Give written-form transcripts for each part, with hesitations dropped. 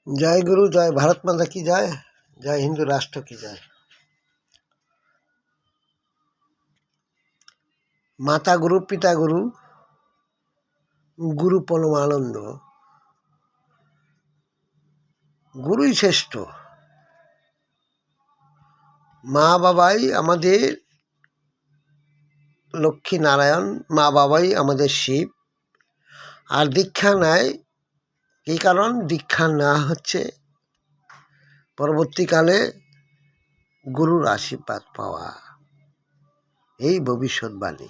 जय गुरु, जय भारत माता की जय, जय हिंदू राष्ट्र की जय। माता गुरु, पिता गुरु, गुरु परमानंद, गुरुই শ্রেষ্ঠ। মা বাবাই আমাদের লক্ষ্মী নারায়ণ, মা বাবাই আমাদের শিব। আর দীক্ষা নেয় এই কারণ, দীক্ষা না হচ্ছে পরবর্তীকালে গুরুর আশীর্বাদ পাওয়া, এই ভবিষ্যৎবাণী।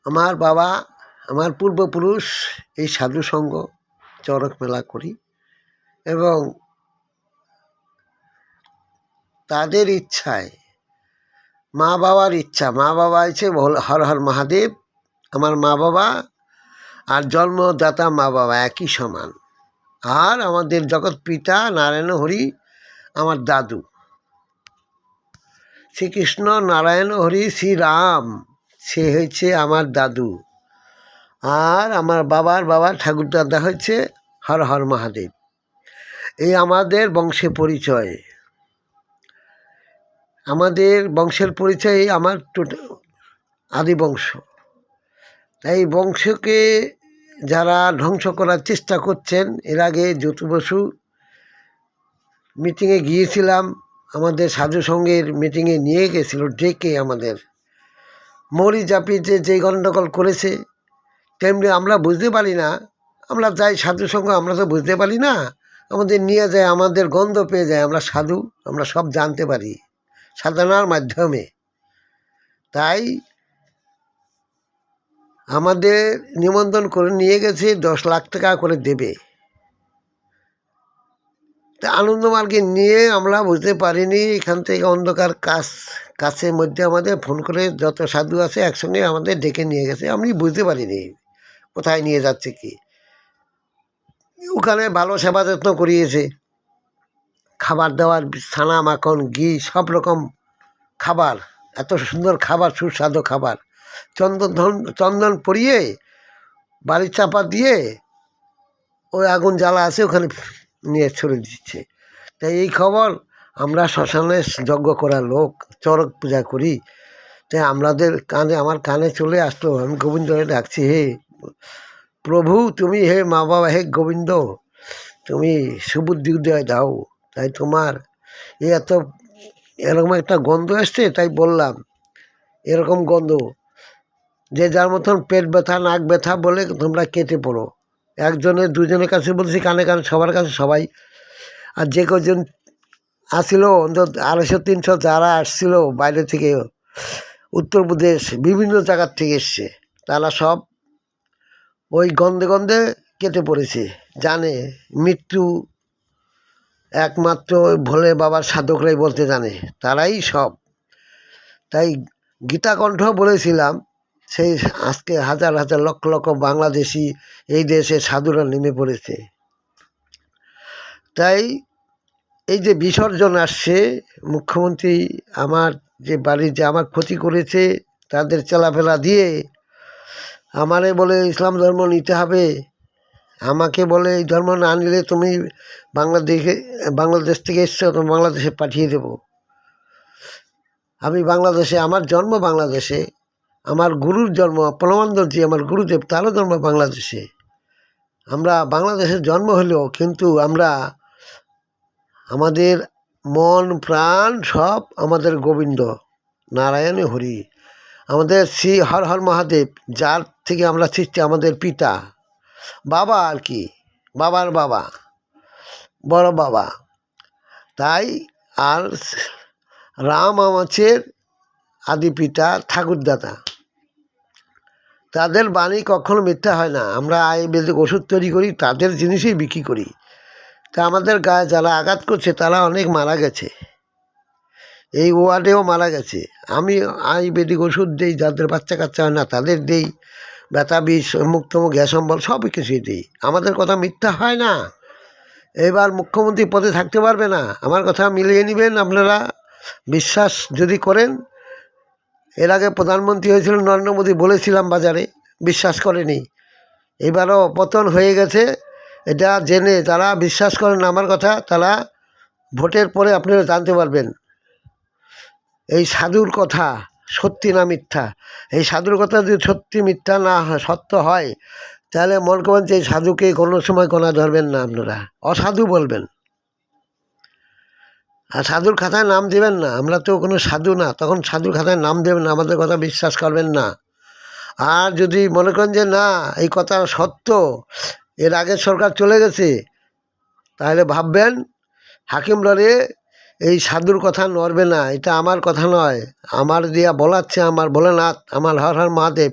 আমার বাবা, আমার পূর্বপুরুষ এই সাধুসঙ্গ চরক মেলা করি এবং তাদের ইচ্ছায়, মা বাবার ইচ্ছা, মা বাবা আছে হর হর মহাদেব, আমার মা বাবা আর জন্মদাতা মা বাবা একই সমান। আর আমাদের জগৎ পিতা নারায়ণ হরি আমার দাদু, শ্রীকৃষ্ণ নারায়ণ হরি শ্রীরাম, সে হয়েছে আমার দাদু। আর আমার বাবার বাবা ঠাকুরদাদা হচ্ছে হর হর মহাদেব। এই আমাদের বংশের পরিচয়, আমাদের বংশের পরিচয় আমার আদি বংশ। তাই বংশকে যারা ধ্বংস করার চেষ্টা করছেন, এর আগে জ্যোতি বসু মিটিংয়ে গিয়েছিলাম, আমাদের সাধু সঙ্গের মিটিংয়ে নিয়ে গেছিল ডেকে, আমাদের মরি জাপিতে যে গণ্ডগোল করেছে, তেমনি আমরা বুঝতে পারি না। আমরা যাই সাধু সঙ্গ, আমরা তো বুঝতে পারি না, আমাদের নিয়ে যায়, আমাদের গন্ধ পেয়ে যায়, আমরা সাধু, আমরা সব জানতে পারি সাধনার মাধ্যমে। তাই আমাদের নিমন্ত্রণ করে নিয়ে গেছে, 10 লাখ টাকা করে দেবে। তা আনন্দমার্গে নিয়ে আমরা বুঝতে পারিনি, এখান থেকে অন্ধকার কাছের মধ্যে আমাদের ফোন করে যত সাধু আছে একসঙ্গে আমাদের ডেকে নিয়ে গেছে। আমি বুঝতে পারিনি কোথায় নিয়ে যাচ্ছে কি। ওখানে ভালো সেবা যত্ন করিয়েছে, খাবার দাবার, ছানা মাখন ঘি সব রকম খাবার, এত সুন্দর খাবার, সুস্বাদু খাবার, চন্দন পরিয়ে বাড়ি চাপা দিয়ে ওই আগুন জ্বালা আছে ওখানে নিয়ে ছড়ে দিচ্ছে। তাই এই খবর, আমরা শ্মশানে যজ্ঞ করা লোক, চরক পূজা করি, তাই আমাদের কানে, আমার কানে চলে আসতো। আমি গোবিন্দকে ডাকছি, হে প্রভু তুমি, হে মা বাবা, হে গোবিন্দ তুমি সুবুদ্ধি উদয় দাও। তাই তোমার এরকম একটা গন্ধ আসছে, তাই বললাম এরকম গন্ধ, যে যার মতন পেট ব্যথা, নাক ব্যথা বলে তোমরা কেটে পড়ো। একজনের দুজনের কাছে বলছি, কানে কানে সবার কাছে সবাই। আর যে কজন আসছিল, অন্তত 250-300 যারা আসছিল বাইরে থেকে, উত্তরপ্রদেশ বিভিন্ন জায়গার থেকে এসছে, তারা সব ওই গন্ধে গন্ধে কেটে পড়েছে। জানে মৃত্যু একমাত্র ভোলে বাবার সাধকরাই বলতে জানে, তারাই সব। তাই গীতাকণ্ঠ বলেছিলাম, সেই আজকে হাজার হাজার লক্ষ লক্ষ বাংলাদেশি এই দেশে সাধুরা নেমে পড়েছে। তাই এই যে বিসর্জন আসছে, মুখ্যমন্ত্রী আমার যে বাড়ির যে আমার ক্ষতি করেছে, তাদের চেলাফেলা দিয়ে আমারে বলে ইসলাম ধর্ম নিতে হবে, আমাকে বলে এই ধর্ম না নিলে তুমি বাংলাদেশ থেকে এসছো, তুমি বাংলাদেশে পাঠিয়ে দেব। আমি বাংলাদেশে, আমার জন্ম বাংলাদেশে, আমার গুরুর জন্ম পরমানন্দজি আমার গুরুদেব, তারও জন্ম বাংলাদেশে। আমরা বাংলাদেশের জন্ম হলেও কিন্তু আমরা, আমাদের মন প্রাণ সব আমাদের গোবিন্দ নারায়ণ হরি, আমাদের শ্রী হর হর মহাদেব, যার থেকে আমরা সৃষ্টি, আমাদের পিতা বাবা আর কি, বাবার বাবা, বড় বাবা। তাই আর রাম আমাদের আদি পিতা, ঠাকুরদাদা, তাদের বাণী কখনো মিথ্যা হয় না। আমরা আয়ুর্বেদিক ওষুধ তৈরি করি, তাদের জিনিসই বিক্রি করি। তা আমাদের গায়ে যারা আঘাত করছে তারা অনেক মারা গেছে, এই ওয়ার্ডেও মারা গেছে। আমি আয়ুর্বেদিক ওষুধ দিই, যাদের বাচ্চা কাচ্চা হয় না তাদের দিই, ব্যথা বিষ, মুক্ত গ্যাস অম্বল সব কিছুই দিই। আমাদের কথা মিথ্যা হয় না। এবার মুখ্যমন্ত্রী পদে থাকতে পারবে না, আমার কথা মিলিয়ে নেবেন আপনারা, বিশ্বাস যদি করেন। এর আগে প্রধানমন্ত্রী হয়েছিল নরেন্দ্র মোদী, বলেছিলাম বাজারে, বিশ্বাস করেনি। এবারও পতন হয়ে গেছে, এটা জেনে যারা বিশ্বাস করেন না আমার কথা, তারা ভোটের পরে আপনারা জানতে পারবেন এই সাধুর কথা সত্যি না মিথ্যা। এই সাধুর কথা যদি সত্যি মিথ্যা না হয়, সত্য হয়, তাহলে মনে করবেন যে এই সাধুকে কোনো সময় গোনা ধরবেন না, আপনারা অসাধু বলবেন। আর সাধুর খাতায় নাম দেবেন না, আমরা তো কোনো সাধু না, তখন সাধুর খাতায় নাম দেবেন না, আমাদের কথা বিশ্বাস করবেন না। আর যদি মনে করেন যে না এই কথা সত্য, এর আগের সরকার চলে গেছে, তাহলে ভাববেন হাকিম লড়ে এই সাধুর কথা নড়বে না। এটা আমার কথা নয়, আমার দিয়া বলাচ্ছে আমার ভোলেনাথ, আমার হর হর মহাদেব।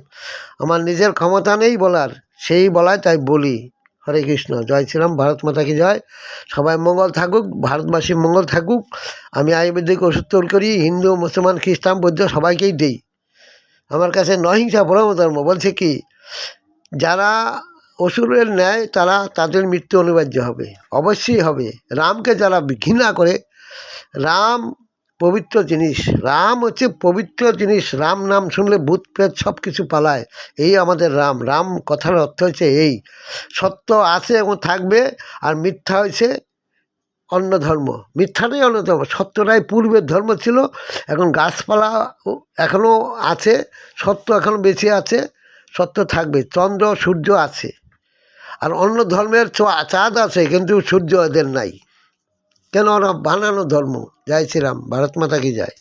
আমার নিজের ক্ষমতা নেই বলার, সেই বলায় তাই বলি। হরে কৃষ্ণ, জয় শ্রীরাম, ভারত মাতা কি জয়। সবাই মঙ্গল থাকুক, ভারতবাসী মঙ্গল থাকুক। আমি আয়ুর্বেদিক ওষুধ তৈরি করি, হিন্দু মুসলমান খ্রিস্টান বৌদ্ধ সবাইকেই দিই। আমার কাছে নহিংসা পরম ধর্ম বলছে কি, যারা অসুরের ন্যায় তাদের মৃত্যু অনিবার্য হবে, অবশ্যই হবে। রামকে যারা ঘৃণা করে, রাম পবিত্র জিনিস, রাম হচ্ছে পবিত্র জিনিস। রাম নাম শুনলে ভূত প্রেত সব কিছু পালায়। এই আমাদের রাম। রাম কথার অর্থ হচ্ছে এই, সত্য আছে এবং থাকবে, আর মিথ্যা হয়েছে অন্য ধর্ম। মিথ্যাটাই অন্য ধর্ম, সত্যটাই পূর্বের ধর্ম ছিল। এখন গাছপালা এখনও আছে, সত্য এখনও বেঁচে আছে, সত্য থাকবে। চন্দ্র সূর্য আছে, আর অন্য ধর্মের চাঁদ আছে, কিন্তু সূর্য এদের নাই। কেন? ওরা বানানো ধর্ম। জয় শ্রীরাম, ভারত মাতা কি জয়।